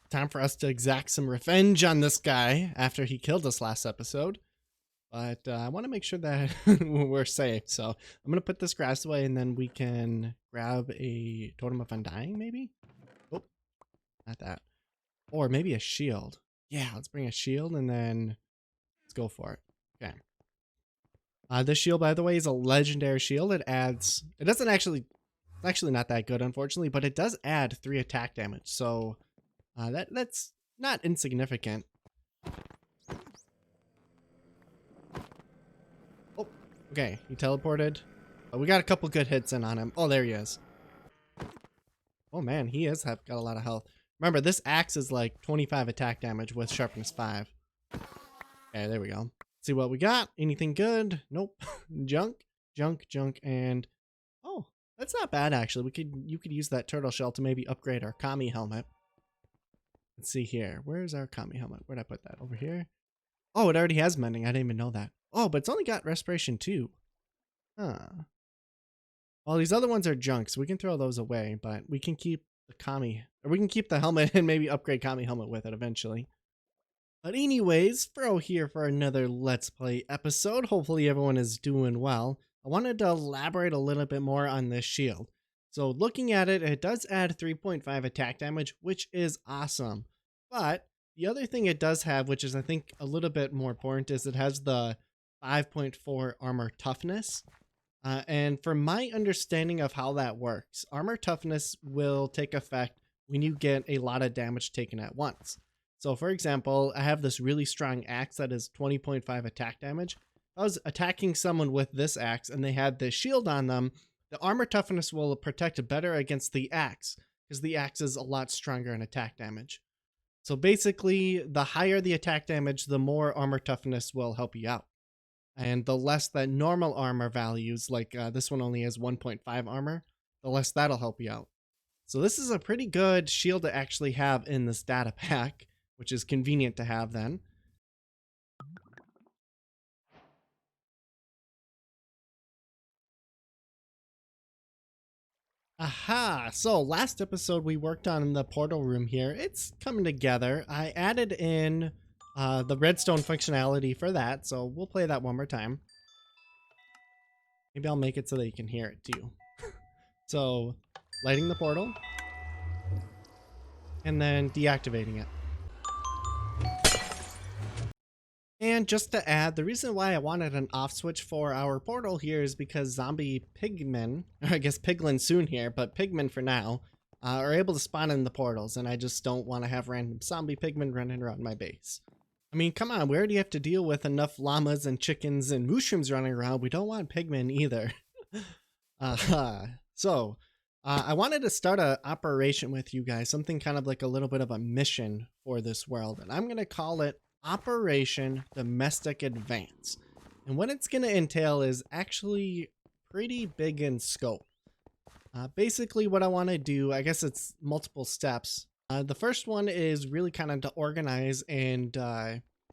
time for us to exact some revenge on this guy after he killed us last episode. But I want to make sure that we're safe. So I'm going to put this grass away and then we can grab a totem of undying maybe? Oh, not that. Or maybe a shield. Yeah, let's bring a shield and then let's go for it. Okay. This shield, by the way, is a legendary shield. It doesn't actually, it's actually not that good, unfortunately, but it does add 3 attack damage. So that's not insignificant. Oh, okay, he teleported. We got a couple good hits in on him. Oh, there he is. Oh man, he got a lot of health. Remember, this axe is like 25 attack damage with sharpness 5. Okay, there we go. See what we got. Anything good? Nope. Junk, and oh, that's not bad actually. You could use that turtle shell to maybe upgrade our Kami helmet. Let's see here. Where's our Kami helmet? Where'd I put that? Over here? Oh, it already has mending. I didn't even know that. Oh, but it's only got respiration 2. Huh. Well, these other ones are junk, so we can throw those away, but we can keep the Kami, or we can keep the helmet and maybe upgrade Kami helmet with it eventually. But anyways, Froe here for another Let's Play episode. Hopefully everyone is doing well. I wanted to elaborate a little bit more on this shield. So looking at it, it does add 3.5 attack damage, which is awesome. But the other thing it does have, which is I think a little bit more important, is it has the 5.4 armor toughness. And from my understanding of how that works, armor toughness will take effect when you get a lot of damage taken at once. So for example, I have this really strong axe that is 20.5 attack damage. If I was attacking someone with this axe and they had this shield on them, the armor toughness will protect better against the axe because the axe is a lot stronger in attack damage. So basically, the higher the attack damage, the more armor toughness will help you out. And the less that normal armor values, like this one only has 1.5 armor, the less that'll help you out. So this is a pretty good shield to actually have in this data pack, which is convenient to have then. Aha! So last episode we worked on the portal room here. It's coming together. I added in the redstone functionality for that, so we'll play that one more time. Maybe I'll make it so that you can hear it too. So, lighting the portal, and then deactivating it. And just to add, the reason why I wanted an off switch for our portal here is because zombie pigmen, or I guess piglins soon here, but pigmen for now, are able to spawn in the portals, and I just don't want to have random zombie pigmen running around my base. I mean, come on, we already have to deal with enough llamas and chickens and mushrooms running around. We don't want pigmen either. So, I wanted to start an operation with you guys, something kind of like a little bit of a mission for this world, and I'm going to call it Operation Domestic Advance. And what it's going to entail is actually pretty big in scope. Basically what I want to do, I guess it's multiple steps. The first one is really kind of to organize and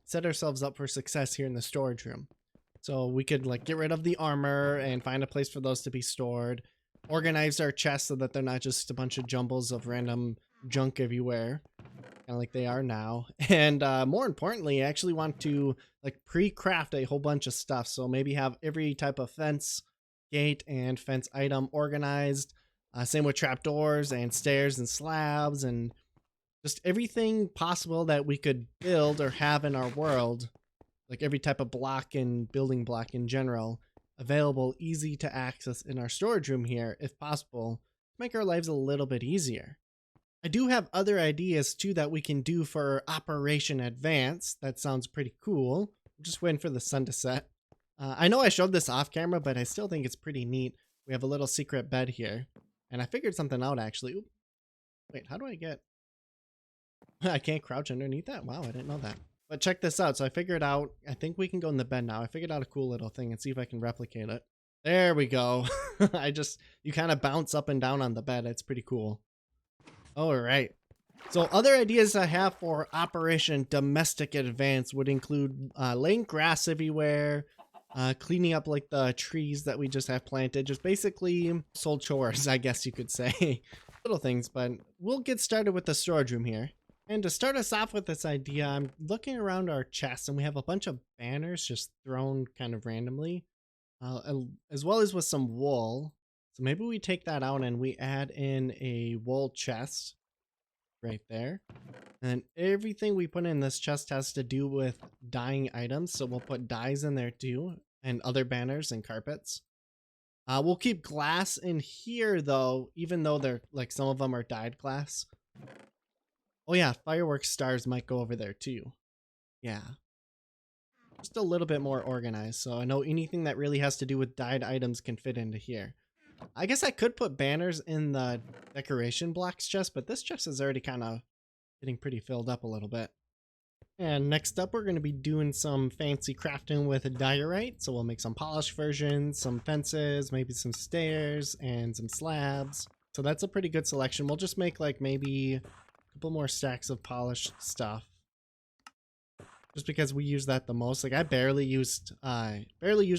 set ourselves up for success here in the storage room. So we could like get rid of the armor and find a place for those to be stored. Organize our chests so that they're not just a bunch of jumbles of random junk everywhere, kind of like they are now. And more importantly, I actually want to like pre-craft a whole bunch of stuff. So maybe have every type of fence, gate, and fence item organized. Same with trapdoors and stairs and slabs and just everything possible that we could build or have in our world. Like every type of block and building block in general, available, easy to access in our storage room here, if possible, to make our lives a little bit easier. I do have other ideas too that we can do for Operation Advance. That sounds pretty cool. I'm just waiting for the sun to set. I know I showed this off camera, but I still think it's pretty neat. We have a little secret bed here, and I figured something out actually. Oop. Wait, how do I get... I can't crouch underneath that? Wow, I didn't know that. But check this out. So I figured out, I think we can go in the bed now. I figured out a cool little thing and see if I can replicate it. There we go. You kind of bounce up and down on the bed. It's pretty cool. All right. So other ideas I have for Operation Domestic Advance would include laying grass everywhere, cleaning up like the trees that we just have planted, just basically soul chores, I guess you could say. Little things, but we'll get started with the storage room here. And to start us off with this idea, I'm looking around our chest and we have a bunch of banners just thrown kind of randomly, as well as with some wool. So maybe we take that out and we add in a wool chest right there. And everything we put in this chest has to do with dyeing items. So we'll put dyes in there too, and other banners and carpets. We'll keep glass in here though, even though they're like some of them are dyed glass. Oh yeah, fireworks stars might go over there too. Yeah. Just a little bit more organized. So I know anything that really has to do with dyed items can fit into here. I guess I could put banners in the decoration blocks chest, but this chest is already kind of getting pretty filled up a little bit. And next up, we're going to be doing some fancy crafting with a diorite. So we'll make some polished versions, some fences, maybe some stairs, and some slabs. So that's a pretty good selection. We'll just make like maybe a couple more stacks of polished stuff, just because we use that the most. Like I barely used the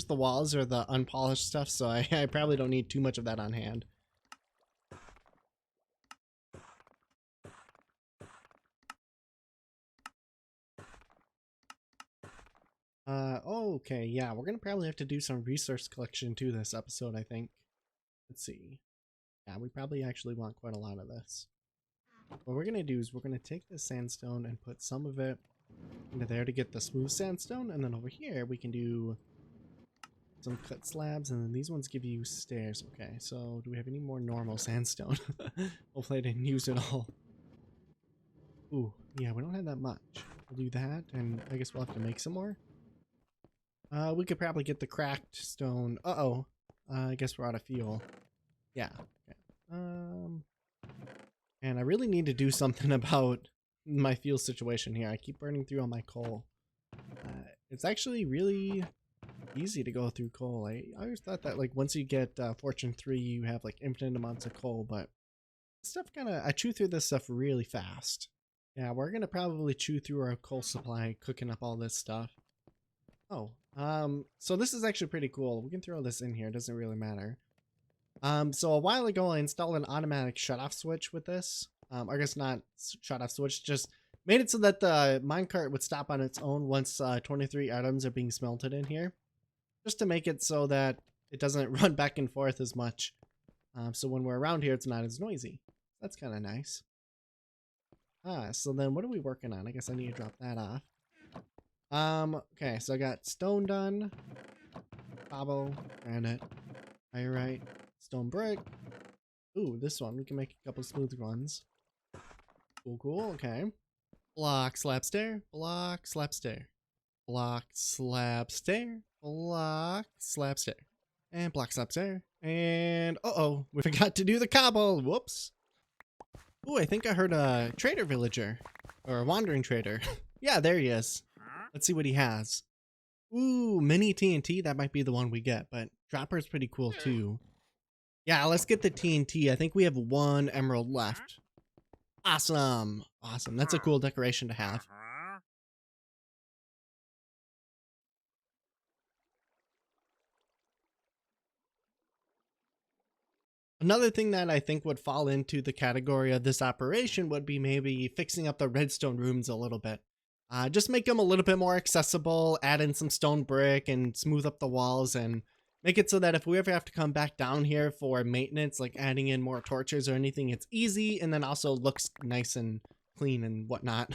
walls or the unpolished stuff, so I probably don't need too much of that on hand. Okay, yeah, we're gonna probably have to do some resource collection to this episode, I think. Let's see. Yeah, we probably actually want quite a lot of this. What we're gonna do is we're gonna take this sandstone and put some of it into there to get the smooth sandstone, and then over here we can do some cut slabs, and then these ones give you stairs. Okay, so do we have any more normal sandstone? Hopefully I didn't use it all. Ooh, yeah, we don't have that much. We'll do that, and I guess we'll have to make some more. We could probably get the cracked stone. I guess we're out of fuel. Yeah. Okay. And I really need to do something about my fuel situation here. I keep burning through all my coal. It's actually really easy to go through coal. I always thought that like once you get Fortune 3, you have like infinite amounts of coal, but stuff I chew through this stuff really fast. Yeah, we're gonna probably chew through our coal supply cooking up all this stuff. Oh, so this is actually pretty cool. We can throw this in here, it doesn't really matter. So a while ago I installed an automatic shutoff switch with this. I guess not shutoff switch, just made it so that the minecart would stop on its own once 23 items are being smelted in here. Just to make it so that it doesn't run back and forth as much. So when we're around here, it's not as noisy. That's kind of nice. So then what are we working on? I guess I need to drop that off. Okay, so I got stone done, cobble, granite, diorite, stone brick. Ooh, this one, we can make a couple smooth ones. Cool, okay. Block, slab, stair, block, slab, stair. Block, slab, stair, block, slab, stair. And block, slab, stair. And, we forgot to do the cobble, whoops. Ooh, I think I heard a trader villager, or a wandering trader. Yeah, there he is. Let's see what he has. Ooh, mini TNT, that might be the one we get, but Dropper's pretty cool too. Yeah, let's get the TNT. I think we have 1 emerald left. Awesome. Awesome. That's a cool decoration to have. Another thing that I think would fall into the category of this operation would be maybe fixing up the redstone rooms a little bit. Just make them a little bit more accessible, add in some stone brick and smooth up the walls and make it so that if we ever have to come back down here for maintenance, like adding in more torches or anything, it's easy and then also looks nice and clean and whatnot.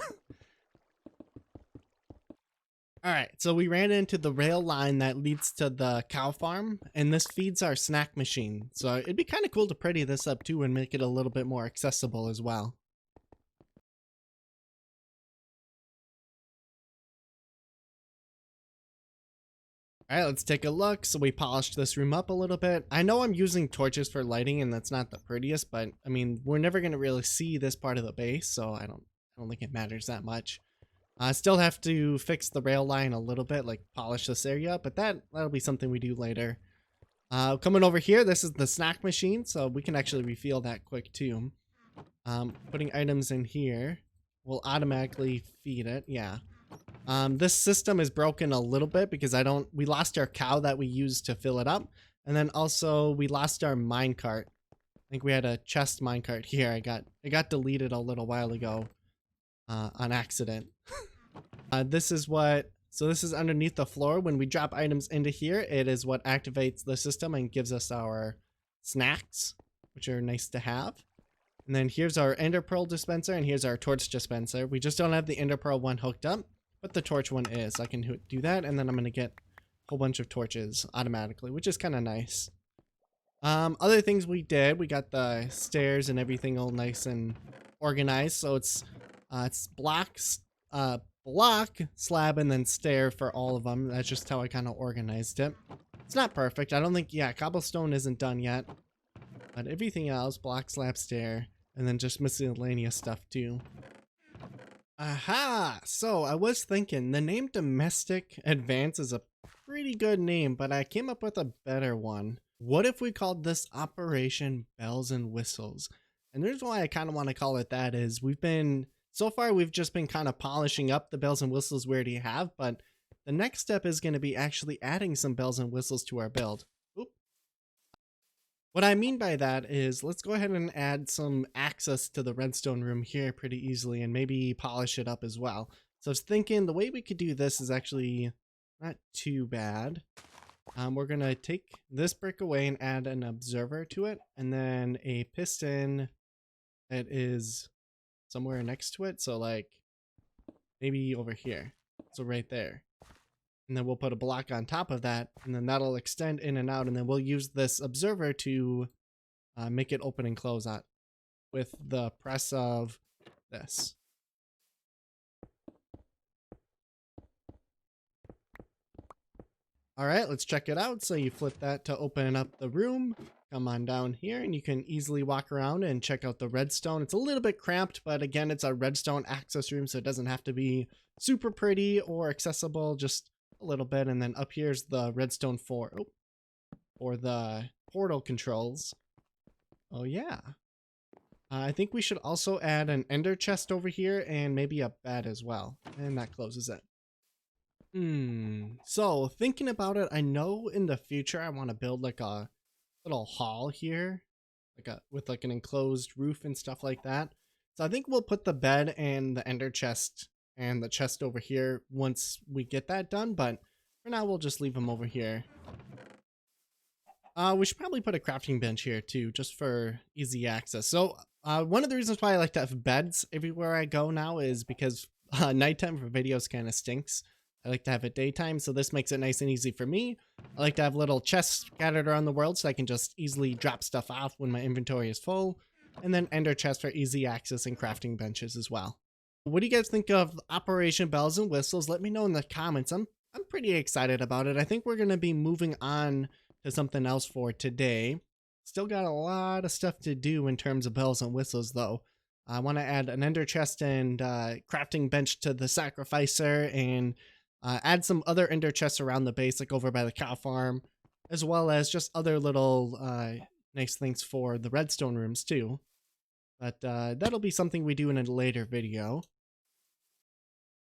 Alright, so we ran into the rail line that leads to the cow farm, and this feeds our snack machine. So it'd be kind of cool to pretty this up too and make it a little bit more accessible as well. Alright, let's take a look. So we polished this room up a little bit. I know I'm using torches for lighting and that's not the prettiest, but I mean, we're never going to really see this part of the base, so I don't think it matters that much. I still have to fix the rail line a little bit, like polish this area, but that'll be something we do later. Coming over here, this is the snack machine, so we can actually refill that quick too. Putting items in here will automatically feed it, yeah. This system is broken a little bit because we lost our cow that we used to fill it up, and then also we lost our minecart. I think we had a chest minecart here. It got deleted a little while ago. on accident. This is what, so this is underneath the floor. When we drop items into here, it is what activates the system and gives us our snacks, which are nice to have. And then here's our ender pearl dispenser, and here's our torch dispenser. We just don't have the ender pearl one hooked up, but the torch one is. I can do that, and then I'm going to get a whole bunch of torches automatically, which is kind of nice. Other things we did, we got the stairs and everything all nice and organized. So it's blocks, block, slab, and then stair for all of them. That's just how I kind of organized it. It's not perfect. I don't think, yeah, cobblestone isn't done yet. But everything else, block, slab, stair, and then just miscellaneous stuff too. Aha! So I was thinking the name Domestic Advance is a pretty good name, but I came up with a better one. What if we called this Operation Bells and Whistles? And the reason why I kind of want to call it that is so far we've just been kind of polishing up the bells and whistles we already have, but the next step is going to be actually adding some bells and whistles to our build. Oop. What I mean by that is let's go ahead and add some access to the redstone room here pretty easily and maybe polish it up as well. So I was thinking the way we could do this is actually not too bad. We're going to take this brick away and add an observer to it, and then a piston that is somewhere next to it. So like maybe over here. So right there. And then we'll put a block on top of that, and then that'll extend in and out, and then we'll use this observer to make it open and close out with the press of this. All right, let's check it out. So you flip that to open up the room. Come on down here and you can easily walk around and check out the redstone. It's a little bit cramped, but again, it's a redstone access room, so it doesn't have to be super pretty or accessible, just a little bit. And then up here's the redstone for the portal controls. Oh yeah. I think we should also add an ender chest over here and maybe a bed as well. And that closes it. So thinking about it, I know in the future I want to build like a little hall here, with like an enclosed roof and stuff like that. So I think we'll put the bed and the ender chest and the chest over here once we get that done, but for now we'll just leave them over here. We should probably put a crafting bench here too, just for easy access. So one of the reasons why I like to have beds everywhere I go now is because nighttime for videos kind of stinks. I like to have it daytime, so this makes it nice and easy for me. I like to have little chests scattered around the world so I can just easily drop stuff off when my inventory is full. And then ender chests for easy access and crafting benches as well. What do you guys think of Operation Bells and Whistles? Let me know in the comments. I'm pretty excited about it. I think we're going to be moving on to something else for today. Still got a lot of stuff to do in terms of bells and whistles though. I want to add an ender chest and crafting bench to the sacrificer, and add some other ender chests around the base, like over by the cow farm, as well as just other little nice things for the redstone rooms too. But that'll be something we do in a later video.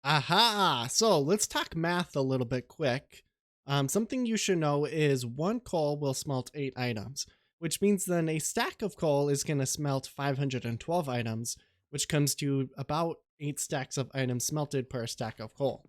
Aha! So let's talk math a little bit quick. Something you should know is 1 coal will smelt 8 items, which means then a stack of coal is going to smelt 512 items, which comes to about 8 stacks of items smelted per stack of coal.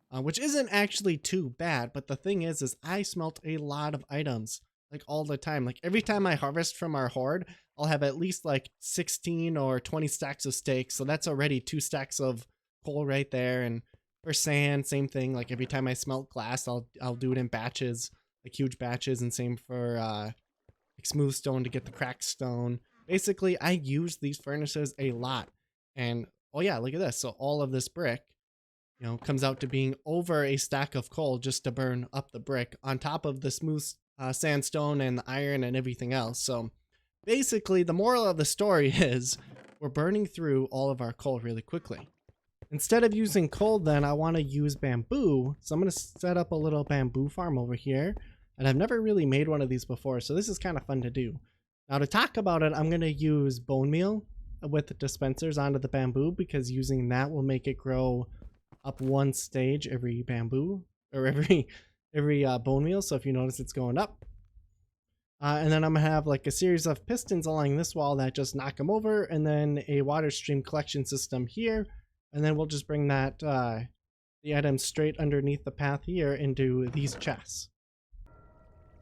Which isn't actually too bad, but the thing is I smelt a lot of items, like all the time. Like every time I harvest from our horde, I'll have at least like 16 or 20 stacks of steak, so that's already 2 stacks of coal right there. And for sand, same thing. Like every time I smelt glass, I'll do it in batches, like huge batches, and same for like smooth stone to get the cracked stone. Basically, I use these furnaces a lot. And oh yeah, look at this. So all of this brick, comes out to being over a stack of coal just to burn up the brick on top of the smooth sandstone and the iron and everything else. So basically, the moral of the story is we're burning through all of our coal really quickly. Instead of using coal, then I want to use bamboo. So I'm going to set up a little bamboo farm over here. And I've never really made one of these before, so this is kind of fun to do. Now to talk about it, I'm going to use bone meal with the dispensers onto the bamboo, because using that will make it grow up 1 stage every bamboo, or every bone meal. So if you notice, it's going up. And then I'm gonna have like a series of pistons along this wall that just knock them over, and then a water stream collection system here And then we'll just bring that the items straight underneath the path here into these chests.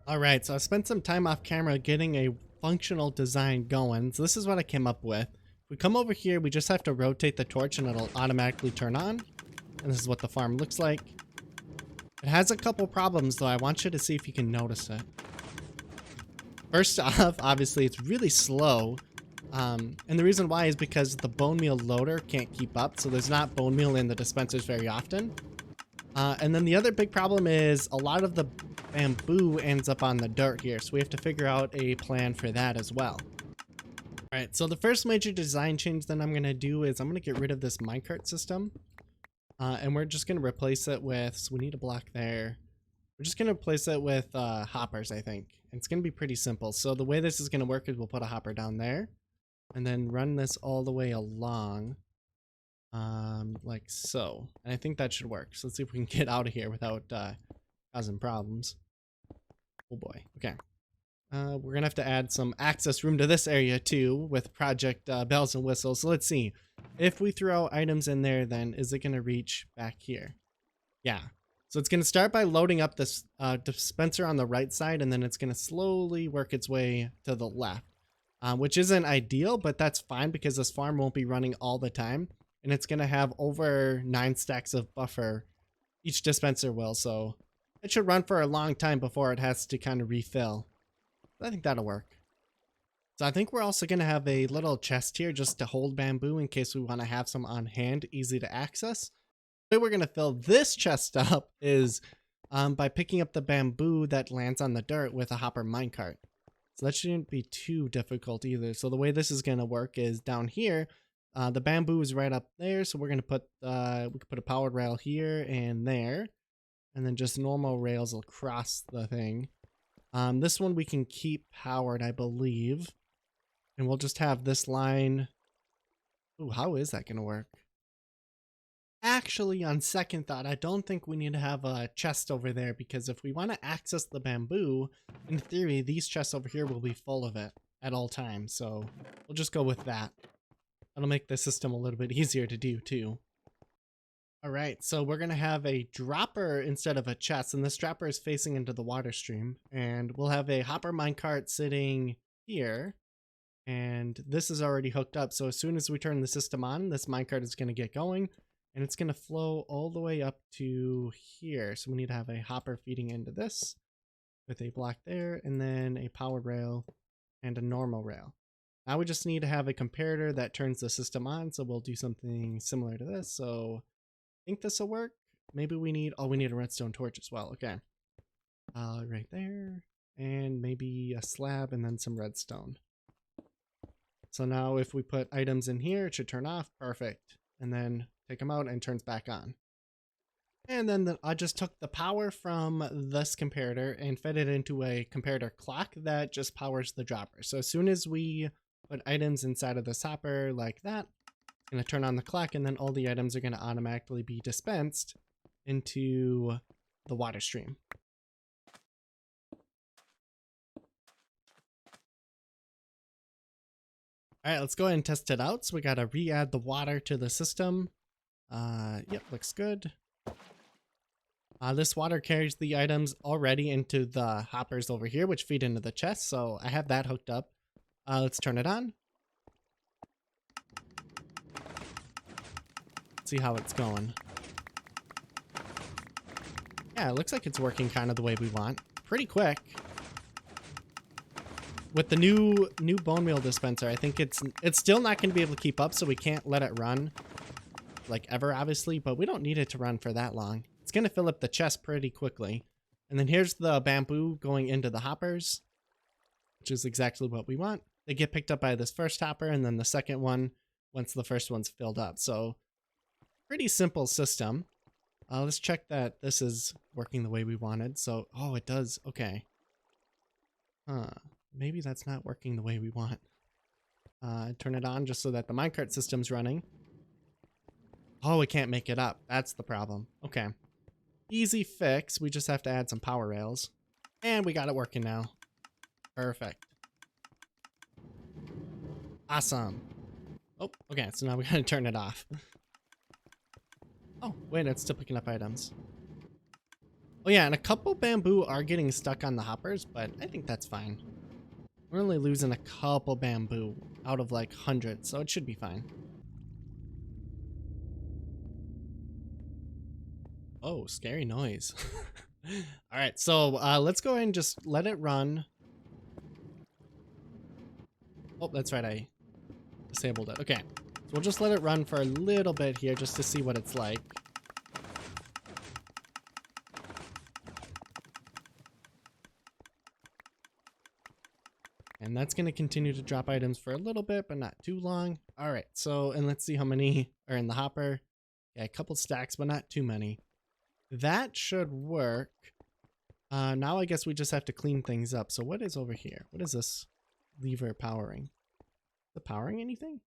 All right, so I spent some time off camera getting a functional design going. So this is what I came up with. If we come over here, we just have to rotate the torch and it'll automatically turn on. And this is what the farm looks like. It has a couple problems though. I want you to see if you can notice it. First off, obviously it's really slow. And the reason why is because the bone meal loader can't keep up. So there's not bone meal in the dispensers very often. And then the other big problem is a lot of the bamboo ends up on the dirt here. So we have to figure out a plan for that as well. All right, so the first major design change that I'm going to do is I'm going to get rid of this minecart system. And we're just going to replace it with, so we need a block there. We're just going to replace it with hoppers, I think. And it's going to be pretty simple. So the way this is going to work is we'll put a hopper down there. And then run this all the way along. Like so. And I think that should work. So let's see if we can get out of here without causing problems. Oh boy. Okay. We're gonna have to add some access room to this area too with project bells and whistles. So let's see. If we throw items in there, then is it gonna reach back here? Yeah. So it's gonna start by loading up this dispenser on the right side, and then it's gonna slowly work its way to the left. Which isn't ideal, but that's fine because this farm won't be running all the time. And it's going to have over 9 stacks of buffer. Each dispenser will, so it should run for a long time before it has to kind of refill. I think that'll work. So I think we're also going to have a little chest here just to hold bamboo in case we want to have some on hand, easy to access. The way we're going to fill this chest up is by picking up the bamboo that lands on the dirt with a hopper minecart. So that shouldn't be too difficult either. So the way this is going to work is down here, the bamboo is right up there. So we're going to put, we could put a powered rail here and there, and then just normal rails across the thing. This one we can keep powered, I believe. And we'll just have this line. Ooh, how is that going to work? Actually, on second thought, I don't think we need to have a chest over there because if we want to access the bamboo, in theory, these chests over here will be full of it at all times. So we'll just go with that. That'll make the system a little bit easier to do too. All right, so we're going to have a dropper instead of a chest, and this dropper is facing into the water stream. And we'll have a hopper minecart sitting here. And this is already hooked up. So as soon as we turn the system on, this minecart is going to get going. And it's going to flow all the way up to here. So we need to have a hopper feeding into this with a block there, and then a powered rail and a normal rail. Now we just need to have a comparator that turns the system on. So we'll do something similar to this. So I think this will work. Maybe we need, oh, we need a redstone torch as well. Okay. Right there. And maybe a slab and then some redstone. So now if we put items in here, it should turn off. Perfect. And then take them out and turns back on. And then I just took the power from this comparator and fed it into a comparator clock that just powers the dropper. So as soon as we put items inside of this hopper like that, it's going to turn on the clock, and then all the items are going to automatically be dispensed into the water stream. All right, let's go ahead and test it out. So we got to re-add the water to the system. Yep, looks good. This water carries the items already into the hoppers over here, which feed into the chest. So I have that hooked up. Let's turn it on. Let's see how it's going. Yeah, it looks like it's working kind of the way we want. Pretty quick. With the new bone meal dispenser, I think it's still not going to be able to keep up, so we can't let it run like ever, obviously, but we don't need it to run for that long. It's going to fill up the chest pretty quickly. And then here's the bamboo going into the hoppers, which is exactly what we want. They get picked up by this first hopper and then the second one once the first one's filled up. So pretty simple system. Let's check that this is working the way we wanted. So, oh, it does. Okay. Maybe that's not working the way we want. Turn it on just so that the minecart system's running. Oh, we can't make it up. That's the problem. Okay. Easy fix. We just have to add some power rails. And we got it working now. Perfect. Awesome. Oh, okay. So now we gotta turn it off. Wait, it's still picking up items. Oh yeah, and a couple bamboo are getting stuck on the hoppers, but I think that's fine. We're only losing a couple bamboo out of like hundreds, so it should be fine. Oh, scary noise. All right, so let's go ahead and just let it run. Oh, that's right, I disabled it. Okay, so we'll just let it run for a little bit here just to see what it's like. And that's going to continue to drop items for a little bit, but not too long. All right, so, and let's see how many are in the hopper. Yeah, a couple stacks, but not too many. That should work. Now I guess we just have to clean things up. So what is over here? What is this lever powering? Is it powering anything?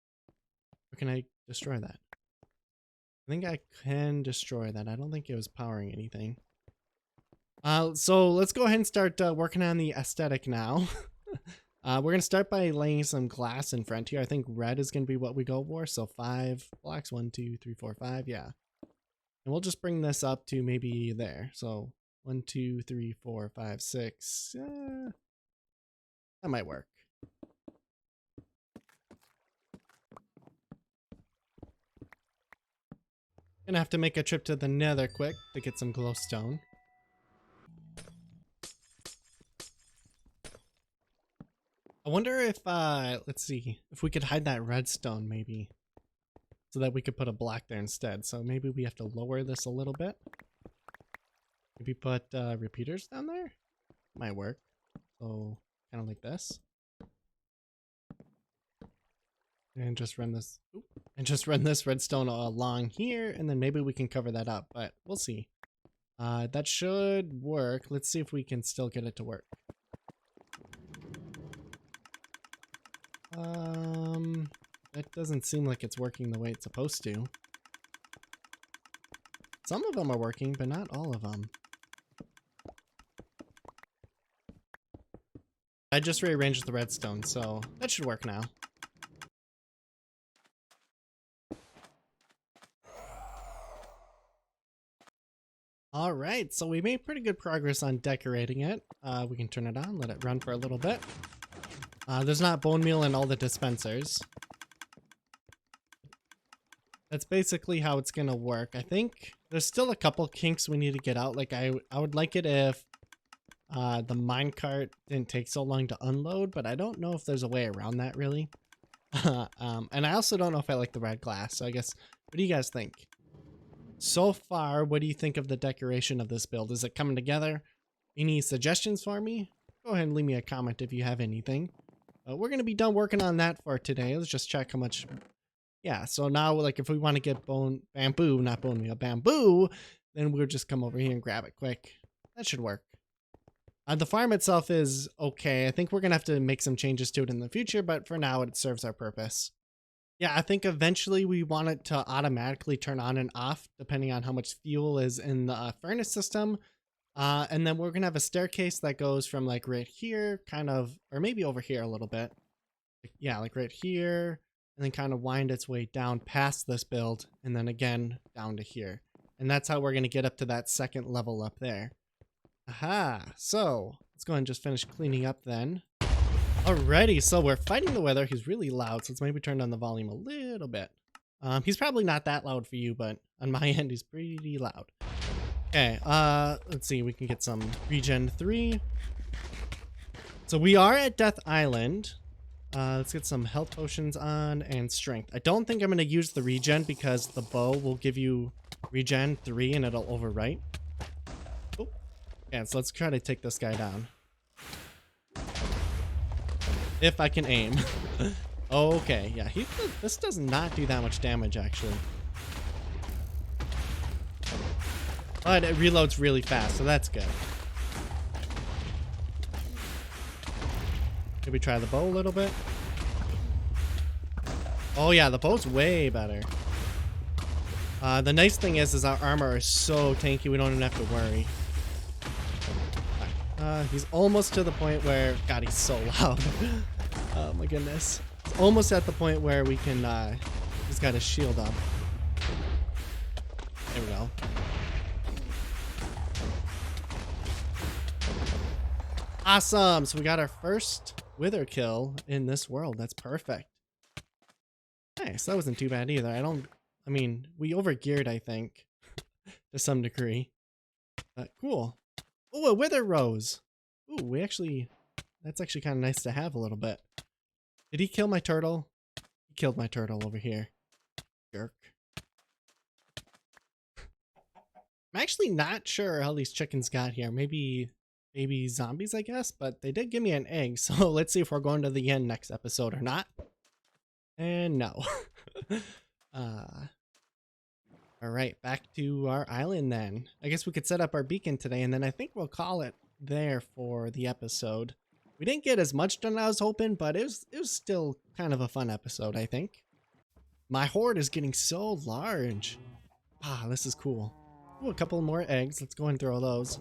Or can I destroy that? I think I can destroy that. I don't think it was powering anything. So let's go ahead and start working on the aesthetic now. We're going to start by laying some glass in front here. I think red is going to be what we go for. So 5 blocks, 1, 2, 3, 4, 5. Yeah. And we'll just bring this up to maybe there. So 1, 2, 3, 4, 5, 6. That might work. Gonna have to make a trip to the nether quick to get some glowstone. I wonder if, let's see, if we could hide that redstone maybe, so that we could put a block there instead. So maybe we have to lower this a little bit. Maybe put repeaters down there? Might work. So kind of like this. And just run this, redstone along here, and then maybe we can cover that up, but we'll see. That should work. Let's see if we can still get it to work. That doesn't seem like it's working the way it's supposed to. Some of them are working, but not all of them. I just rearranged the redstone, so that should work now. All right, so we made pretty good progress on decorating it. We can turn it on, let it run for a little bit. There's not bone meal in all the dispensers. That's basically how it's gonna work. I think there's still a couple kinks we need to get out. Like I would like it if the minecart didn't take so long to unload, but I don't know if there's a way around that really. And I also don't know if I like the red glass. So I guess, what do you guys think? So far, what do you think of the decoration of this build? Is it coming together? Any suggestions for me? Go ahead and leave me a comment if you have anything. We're going to be done working on that for today. Let's just check how much. Yeah, so now like if we want to get bamboo, not bone meal, bamboo, then we'll just come over here and grab it quick. That should work. The farm itself is okay. I think we're going to have to make some changes to it in the future, but for now it serves our purpose. Yeah, I think eventually we want it to automatically turn on and off depending on how much fuel is in the furnace system. And then we're going to have a staircase that goes from like right here, kind of, or maybe over here a little bit. Yeah, like right here, and then kind of wind its way down past this build, and then again down to here. And that's how we're going to get up to that second level up there. Aha, so let's go ahead and just finish cleaning up then. Alrighty, so we're fighting the weather. He's really loud, so let's maybe turn down the volume a little bit. He's probably not that loud for you, but on my end, he's pretty loud. Okay, let's see, we can get some regen 3. So we are at Death Island. Let's get some health potions on and strength. I don't think I'm going to use the regen because the bow will give you regen 3 and it'll overwrite. Oh, yeah, so let's try to take this guy down. If I can aim. Okay, yeah, this does not do that much damage, actually. But it reloads really fast, so that's good. Maybe try the bow a little bit. Oh yeah, the bow's way better. The nice thing is our armor is so tanky, we don't even have to worry. He's almost to the point where, God, he's so loud. Oh my goodness. It's almost at the point where we can, he's got his shield up. There we go. Awesome. So we got our first wither kill in this world. That's perfect. Nice. That wasn't too bad either. I mean, we overgeared, I think, to some degree. But cool. Oh, a wither rose. Ooh, that's actually kind of nice to have a little bit. Did he kill my turtle? He killed my turtle over here. Jerk. I'm actually not sure how these chickens got here. Maybe zombies, I guess, but they did give me an egg. So let's see if we're going to the end next episode or not. And no. All right, back to our island then. I guess we could set up our beacon today, and then I think we'll call it there for the episode. We didn't get as much done as I was hoping, but it was still kind of a fun episode, I think. My horde is getting so large. Ah, this is cool. Ooh, a couple more eggs. Let's go and throw those.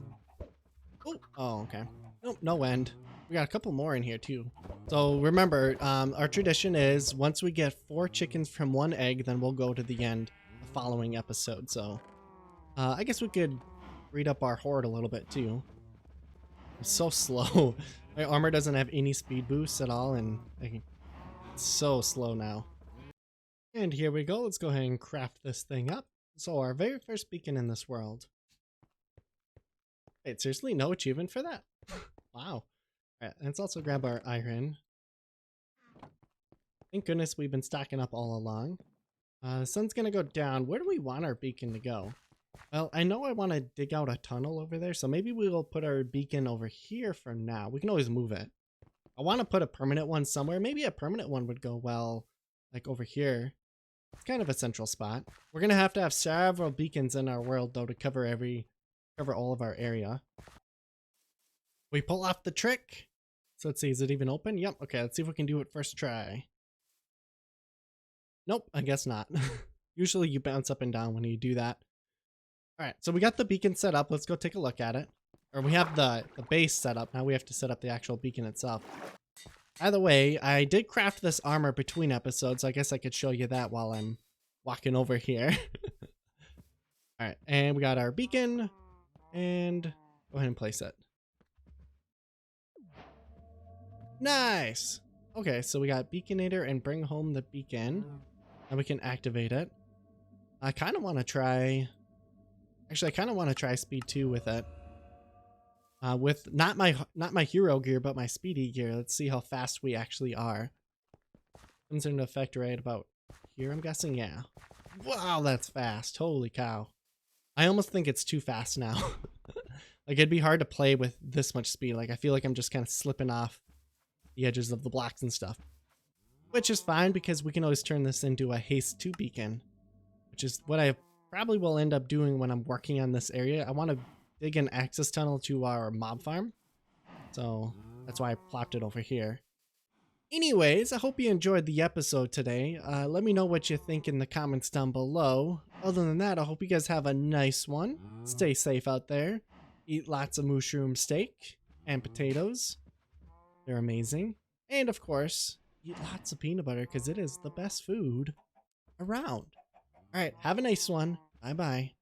Oh, okay. Nope, no end. We got a couple more in here too. So remember, our tradition is once we get 4 chickens from 1 egg, then we'll go to the end the following episode. So I guess we could read up our horde a little bit too. I'm so slow. My armor doesn't have any speed boosts at all, and it's so slow now. And here we go. Let's go ahead and craft this thing up. So our very first beacon in this world. Wait, seriously? No achievement for that? Wow. Alright, let's also grab our iron. Thank goodness we've been stocking up all along. The sun's gonna go down. Where do we want our beacon to go? Well, I know I want to dig out a tunnel over there, so maybe we will put our beacon over here for now. We can always move it. I want to put a permanent one somewhere. Maybe a permanent one would go well, like over here. It's kind of a central spot. We're gonna have to have several beacons in our world though to cover all of our area. We pull off the trick. So let's see, is it even open? Yep. Okay, let's see if we can do it first try. Nope, I guess not. Usually you bounce up and down when you do that. All right, so we got the beacon set up. Let's go take a look at it. Or we have the base set up. Now we have to set up the actual beacon itself. Either way, I did craft this armor between episodes, so I guess I could show you that while I'm walking over here. All right, and we got our beacon, and go ahead and place it. Nice. Okay, so we got Beaconator and bring home the beacon, and we can activate it. I kind of want to try. Actually, I kind of want to try speed 2 with it. With not my hero gear, but my speedy gear. Let's see how fast we actually are. Comes into effect right about here, I'm guessing. Yeah. Wow, that's fast. Holy cow. I almost think it's too fast now. Like, it'd be hard to play with this much speed. Like, I feel like I'm just kind of slipping off the edges of the blocks and stuff. Which is fine, because we can always turn this into a haste 2 beacon. Which is what I probably will end up doing when I'm working on this area. I want to dig an access tunnel to our mob farm. So that's why I plopped it over here. Anyways, I hope you enjoyed the episode today. Let me know what you think in the comments down below. Other than that, I hope you guys have a nice one. Stay safe out there. Eat lots of mushroom steak and potatoes. They're amazing. And of course, eat lots of peanut butter because it is the best food around. All right, have a nice one. Bye-bye.